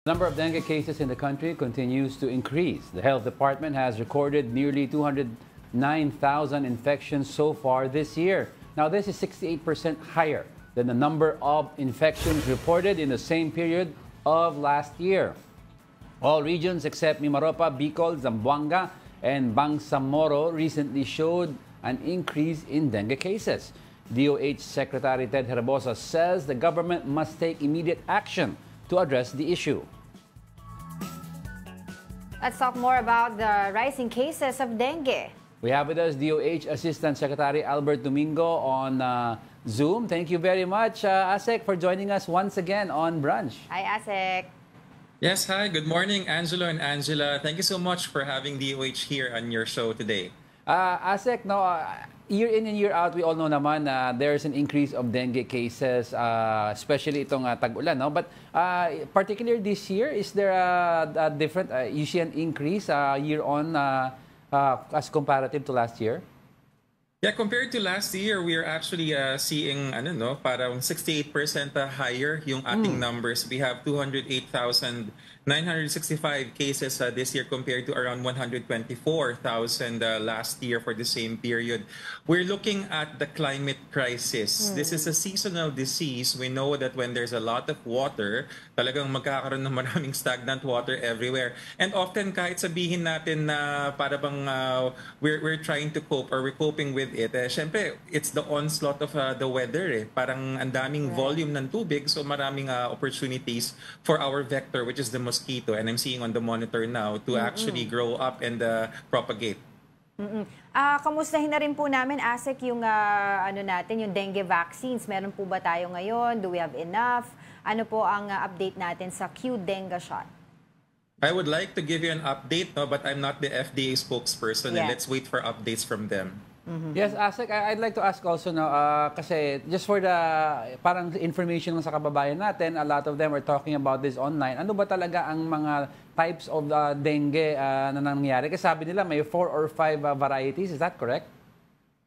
Number of dengue cases in the country continues to increase. The health department has recorded nearly 209,000 infections so far this year. Now, this is 68% higher than the number of infections reported in the same period of last year. All regions except Mimaropa, Bicol, Zamboanga, and Bangsamoro recently showed an increase in dengue cases. DOH Secretary Ted Herbosa says the government must take immediate action to address the issue. Let's talk more about the rising cases of dengue. We have with us DOH Assistant Secretary Albert Domingo on Zoom. Thank you very much, Asek, for joining us once again on Brunch. Hi, Asek. Yes, hi. Good morning, Angelo and Angela. Thank you so much for having DOH here on your show today. Asek, no, year in and year out, we all know naman na there's an increase of dengue cases, especially itong tag-ulan. No? But particularly this year, is there a different, you see an increase year on as comparative to last year? Yeah, compared to last year, we are actually seeing parang 68% higher yung ating numbers. We have 208,965 cases this year compared to around 124,000 last year for the same period. We're looking at the climate crisis. This is a seasonal disease. We know that when there's a lot of water, talagang magkakaroon ng maraming stagnant water everywhere. And often kahit sabihin natin na para bang we're trying to cope or we're coping with it, syempre, it's the onslaught of the weather. Parang ang daming volume ng tubig, so maraming opportunities for our vector, which is the mosquito. And I'm seeing on the monitor now to actually grow up and propagate. Kamustahin na rin po namin, Asek, yung yung dengue vaccines. Meron po ba tayo ngayon? Do we have enough? Ano po ang update natin sa Q-Dengue shot? I would like to give you an update, but I'm not the FDA spokesperson. And let's wait for updates from them. Yes, Asek, I'd like to ask also kasi just for the parang information sa kababayan natin, a lot of them are talking about this online. Ano ba talaga ang mga types of dengue na nangyayari? Kasi sabi nila may 4 or 5 varieties, is that correct?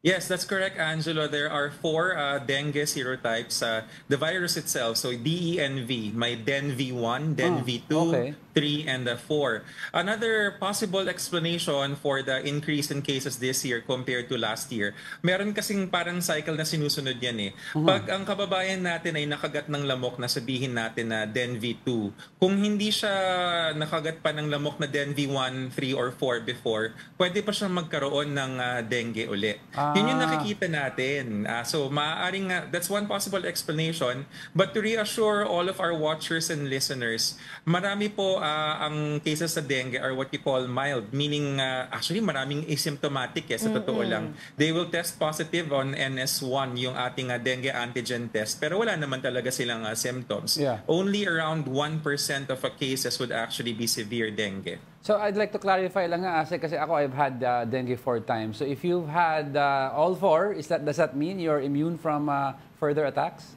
Yes, that's correct, Angelo. There are 4 dengue serotypes. The virus itself, so DENV, may DENV1, DENV2, 3, and 4. Another possible explanation for the increase in cases this year compared to last year, meron kasing parang cycle na sinusunod yan eh. Pag ang kababayan natin ay nakagat ng lamok na sabihin natin na DENV2, kung hindi siya nakagat pa ng lamok na DENV1, 3, or 4 before, pwede pa siyang magkaroon ng dengue uli. Yun yung nakikita natin. So maaaring that's one possible explanation. But to reassure all of our watchers and listeners, marami po ang cases sa dengue are what you call mild, meaning actually maraming asymptomatic sa totoo lang. They will test positive on NS1, yung ating dengue antigen test, pero wala naman talaga silang symptoms. Only around 1% of cases would actually be severe dengue. So I'd like to clarify lang Asek, kasi ako I've had dengue 4 times. So if you've had all 4, does that mean you're immune from further attacks?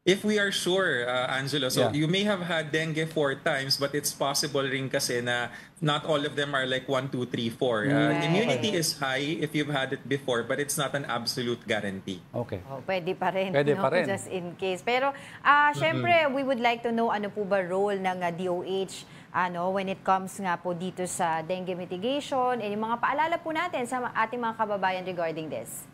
If we are sure, Angelo, so you may have had dengue 4 times, but it's possible rin kasi na not all of them are like 1, 2, 3, 4. Immunity is high if you've had it before, but it's not an absolute guarantee. Okay. Pwede pa rin. Pwede pa rin. Just in case. Pero syempre, we would like to know ano po ba role ng DOH when it comes nga po dito sa dengue mitigation, and yung mga paalala po natin sa ating mga kababayan regarding this.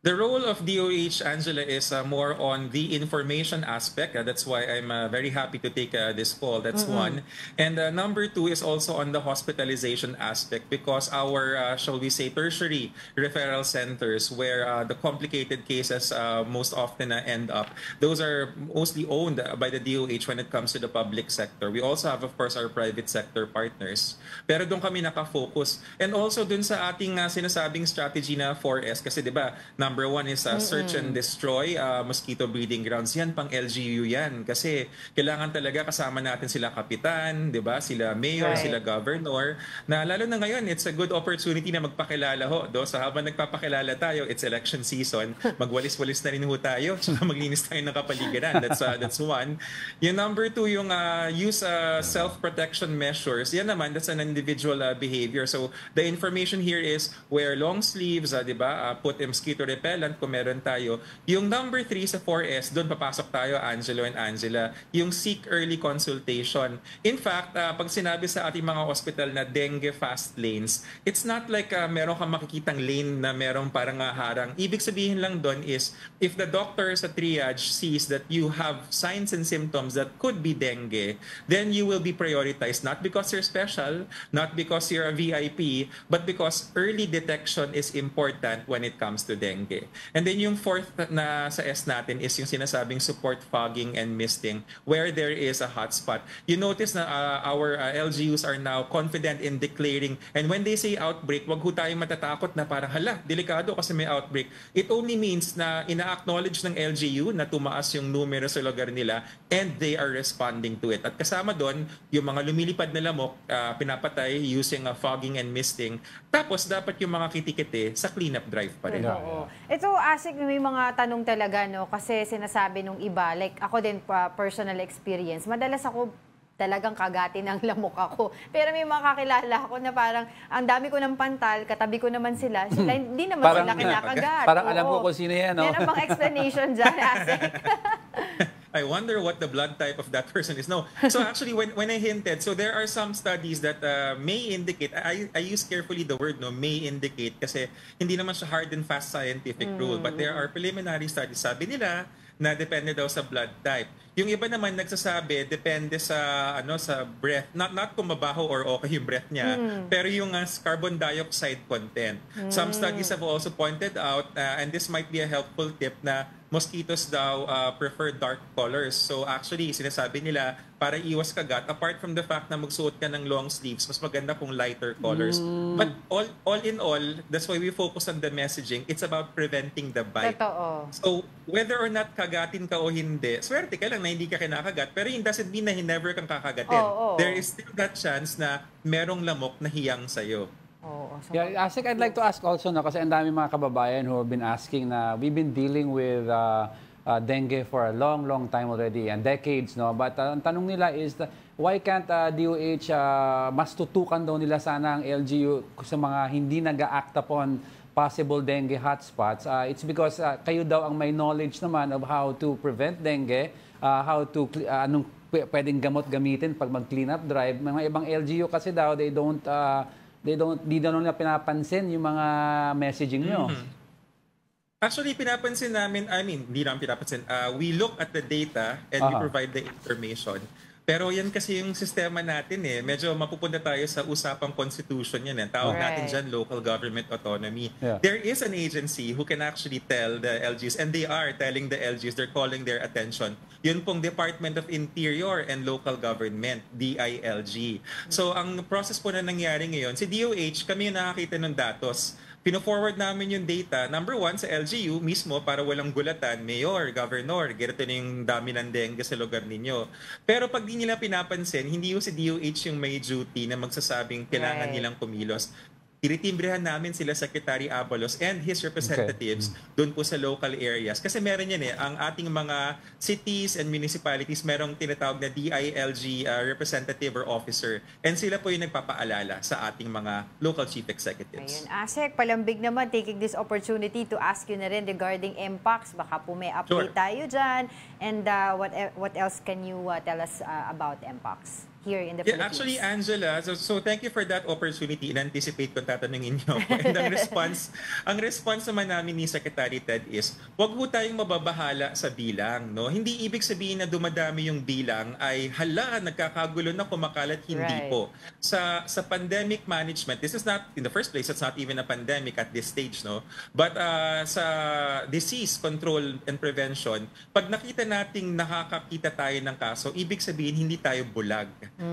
The role of DOH, Angela, is more on the information aspect. That's why I'm very happy to take this call. That's one. And number 2 is also on the hospitalization aspect, because our, shall we say, tertiary referral centers where the complicated cases most often end up, those are mostly owned by the DOH when it comes to the public sector. We also have, of course, our private sector partners. Pero doon kami nakafocus. And also doon sa ating sinasabing strategy na 4S, kasi di ba, number 1 is search and destroy mosquito breeding grounds. Yan, pang LGU yan. Kasi kailangan talaga kasama natin sila kapitan, di ba? Sila mayor, sila governor. Na lalo na ngayon, it's a good opportunity na magpakilala ho. So habang nagpapakilala tayo, it's election season. Magwalis-walis na rin ho tayo. Tsaka maglinis tayo ng kapaligiran. That's one. Yung number 2, yung use self-protection measures. Yan naman, that's an individual behavior. So the information here is wear long sleeves, di ba? Put mosquito repellent kung meron tayo. Yung number 3 sa 4S, doon papasok tayo, Angelo and Angela, yung seek early consultation. In fact, pag sinabi sa ating mga hospital na dengue fast lanes, it's not like meron kang makikitang lane na merong parang harang. Ibig sabihin lang doon is, if the doctor sa triage sees that you have signs and symptoms that could be dengue, then you will be prioritized, not because you're special, not because you're a VIP, but because early detection is important when it comes to dengue. And then yung fourth na sa S natin is yung sinasabing support fogging and misting where there is a hotspot. You notice na our LGUs are now confident in declaring, and when they say outbreak, wag ho tayong matatakot na parang hala, delikado kasi may outbreak. It only means na ina-acknowledge ng LGU na tumaas yung numero sa lugar nila and they are responding to it. At kasama doon, yung mga lumilipad na lamok, pinapatay using fogging and misting. Tapos dapat yung mga kitikite sa cleanup drive pa rin. Oo. Ito, Asik, may mga tanong talaga, no? Kasi sinasabi nung iba, like ako din, personal experience, madalas ako talagang kagati ng lamok ako. Pero may mga kakilala ako na parang ang dami ko ng pantal, katabi ko naman sila. Sila hindi naman Parang- sila kinakagat. Parang alam ko kung sino yan, no? Yan ang mga explanation dyan, Asik. I wonder what the blood type of that person is. No. So actually, when I hinted, so there are some studies that may indicate, I use carefully the word no, may indicate kasi hindi naman siya hard and fast scientific rule. But there are preliminary studies. Sabi nila na depende daw sa blood type. Yung iba naman nagsasabi depende sa sa breath. Not kung mabaho or okay yung breath niya, pero yung carbon dioxide content. Some studies have also pointed out and this might be a helpful tip na mosquitoes daw prefer dark colors. So actually, sinasabi nila, para iwas kagat, apart from the fact na magsuot ka ng long sleeves, mas maganda kung lighter colors. But all in all, that's why we focus on the messaging. It's about preventing the bite. Totoo. So whether or not kagatin ka o hindi, swerte ka lang na hindi ka kinakagat, pero it doesn't mean na never kang kakagatin. There is still that chance na merong lamok na hiyang sa'yo. Oo. So, Yeah, Asik, I'd like to ask also, no, kasi ang dami mga kababayan who have been asking na we've been dealing with dengue for a long time already and decades, no? But ang tanong nila is why can't DOH mas tutukan daw nila sana ang LGU sa mga hindi nag-act upon possible dengue hotspots? It's because kayo daw ang may knowledge naman of how to prevent dengue, how to anong pwedeng gamot gamitin pag mag-clean up drive. Mga ibang LGU kasi daw di daw nila pinapansin yung mga messaging nyo. Actually, pinapansin namin, hindi namin pinapansin. We look at the data and we provide the information. Pero yan kasi yung sistema natin medyo mapupunta tayo sa usapang constitution yan. Tawag natin dyan local government autonomy. Yeah. There is an agency who can actually tell the LGs, and they are telling the LGs, they're calling their attention. Yun pong Department of Interior and Local Government, DILG. So ang process po na nangyari ngayon, si DOH, kami yung nakakita ng datos. Pino-forward namin yung data, number one, sa LGU mismo para walang gulatan, mayor, governor, ganito na yung dami ng dengue sa lugar ninyo. Pero pag di nila pinapansin, hindi yung si DOH yung may duty na magsasabing kailangan nilang kumilos. Tinitimbrehan namin sila Secretary Abalos and his representatives doon po sa local areas. Kasi meron yan ang ating mga cities and municipalities, merong tinatawag na DILG representative or officer. And sila po yung nagpapaalala sa ating mga local chief executives. ayun, Asik, palambig naman, taking this opportunity to ask you na rin regarding MPOX. Baka po may update tayo dyan. And what else can you tell us about MPOX? Here in the Philippines. Actually, Angela, so thank you for that opportunity. In-anticipate ko tatanungin niyo. And ang response naman namin ni Secretary Ted is, wag ho tayong mababahala sa bilang. No? Hindi ibig sabihin na dumadami yung bilang ay hala, nagkakagulo na kumakalat. Hindi po. Sa pandemic management, this is not, in the first place, it's not even a pandemic at this stage. No? But sa disease control and prevention, pag nakita nating nakakakita tayo ng kaso, ibig sabihin hindi tayo bulag.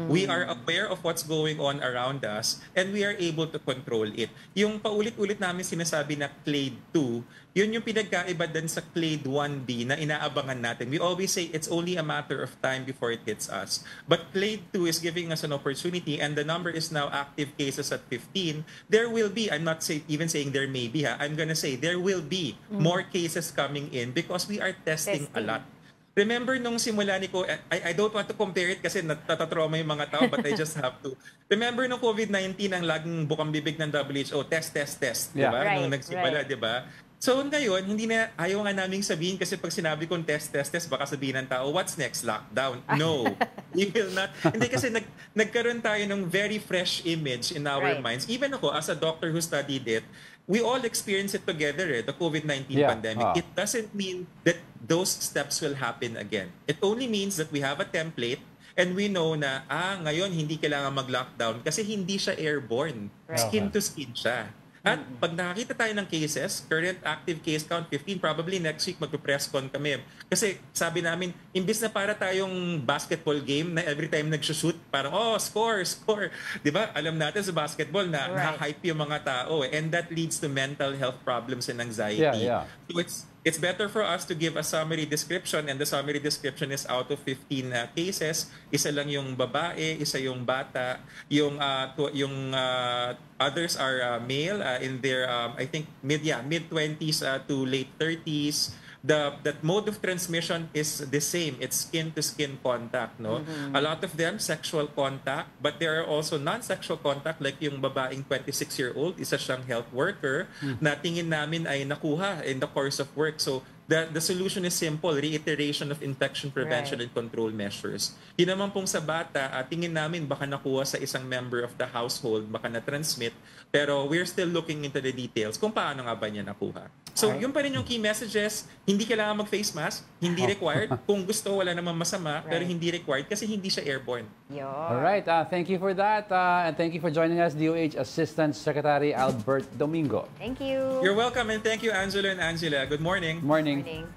We are aware of what's going on around us and we are able to control it. Yung paulit-ulit namin sinasabi na Clade 2, yun yung pinagkaiba din sa Clade 1B na inaabangan natin. We always say it's only a matter of time before it hits us. But Clade 2 is giving us an opportunity and the number is now active cases at 15. There will be, I'm not even saying there may be, I'm gonna say there will be more cases coming in because we are testing a lot. Remember nung simula ni I don't want to compare it kasi natatatrauma yung mga tao but I just have to. Remember nung COVID-19 ang laging bukang bibig ng WHO, test. Yeah. Diba? Nung nagsimula, diba? So ngayon, hindi na, ayaw nga naming sabihin kasi pag sinabi kong test, baka sabihin ng tao, what's next? Lockdown? No. We will not. Hindi kasi nagkaroon tayo ng very fresh image in our minds. Even ako, as a doctor who studied it, we all experience it together, the COVID-19 pandemic. It doesn't mean that those steps will happen again. It only means that we have a template and we know na, ngayon hindi kailangan mag-lockdown kasi hindi siya airborne. Skin to skin siya. At pag nakakita tayo ng cases, current active case count 15, probably next week magpe-press con kami. Kasi sabi namin, imbis na para tayong basketball game na every time nagsushoot, parang, score. Di ba? Alam natin sa basketball na na-hype yung mga tao. And that leads to mental health problems and anxiety. So it's better for us to give a summary description, and the summary description is out of 15 cases, isa lang yung babae, isa yung bata, yung others are male in their I think mid-20s to late 30s. That mode of transmission is the same. It's skin-to-skin contact, no? A lot of them sexual contact, but there are also non-sexual contact, like yung babaeng 26-year-old, isa siyang health worker, na tingin namin ay nakuha in the course of work. So the solution is simple, reiteration of infection prevention and control measures. Yun naman pong sa bata, tingin namin baka nakuha sa isang member of the household, baka na-transmit, pero we're still looking into the details kung paano nga ba niya nakuha. So, yun pa rin yung key messages. Hindi kailangan mag-face mask. Hindi required. Kung gusto, wala namang masama. Pero hindi required kasi hindi siya airborne. Alright. Thank you for that. And thank you for joining us, DOH Assistant Secretary Albert Domingo. Thank you. You're welcome. And thank you, Angelo and Angela. Good morning. Morning. Morning.